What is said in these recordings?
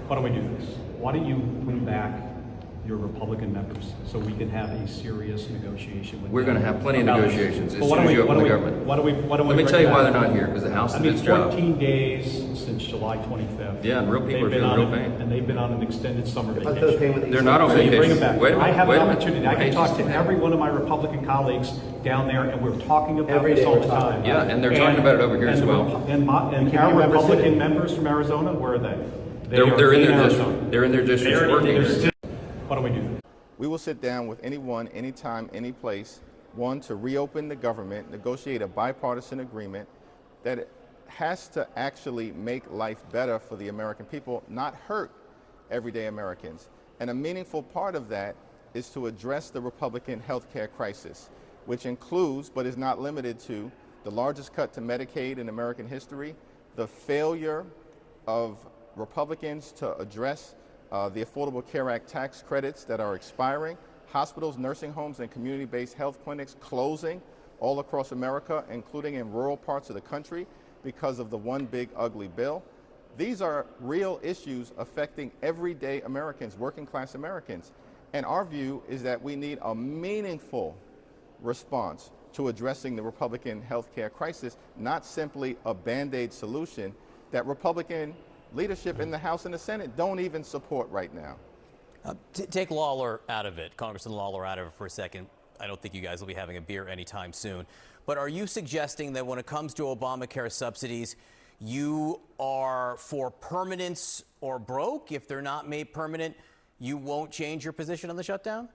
Why don't we do this? Why don't you bring back your Republican members so we can have a serious negotiation with We're them? going to have plenty of negotiations as But soon as you open the government. Let me tell you why they're not here, because the House did its job. 14 days since July 25th. Yeah, and real people are feeling real pain. And they've been on an extended summer vacation. They're not on So you vacation. bring them back. Wait a minute, I have wait an a minute. opportunity. I can talk to every one of my Republican colleagues down there, and we're talking about Every this day all we're the talking time. Yeah, and they're talking about it over here as well. And our Republican members from Arizona, where are they? They're in their Arizona. district. They're in their districts working here. Why don't we do this? We will sit down with anyone, anytime, any place, one, to reopen the government, negotiate a bipartisan agreement that has to actually make life better for the American people, not hurt everyday Americans. And a meaningful part of that is to address the Republican health care crisis, which includes, but is not limited to, the largest cut to Medicaid in American history, the failure of Republicans to address the Affordable Care Act tax credits that are expiring, hospitals, nursing homes, and community-based health clinics closing all across America, including in rural parts of the country, because of the one big ugly bill. These are real issues affecting everyday Americans, working class Americans. And our view is that we need a meaningful response to addressing the Republican health care crisis, not simply a Band-Aid solution that Republican leadership in the House and the Senate don't even support right now. Take Lawler out of it, Congressman Lawler out of it for a second. I don't think you guys will be having a beer anytime soon. But are you suggesting that when it comes to Obamacare subsidies, you are for permanence or broke? If they're not made permanent, you won't change your position on the shutdown?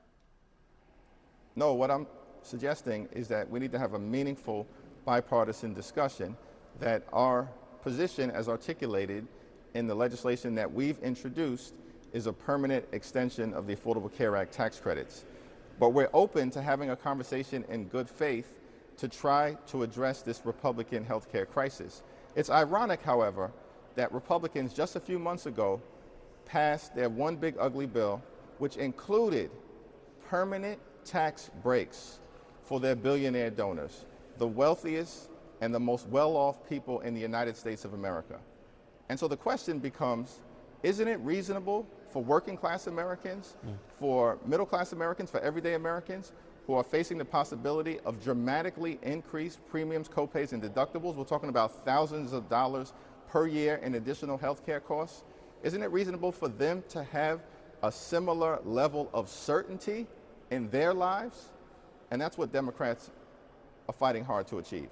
No, what I'm suggesting is that we need to have a meaningful bipartisan discussion, that our position as articulated in the legislation that we've introduced is a permanent extension of the Affordable Care Act tax credits. But we're open to having a conversation in good faith to try to address this Republican health care crisis. It's ironic, however, that Republicans just a few months ago passed their one big ugly bill, which included permanent tax breaks for their billionaire donors, the wealthiest and the most well-off people in the United States of America. And so the question becomes, isn't it reasonable for working class Americans, for middle class Americans, for everyday Americans who are facing the possibility of dramatically increased premiums, copays, and deductibles? We're talking about thousands of dollars per year in additional health care costs. Isn't it reasonable for them to have a similar level of certainty in their lives? And that's what Democrats are fighting hard to achieve.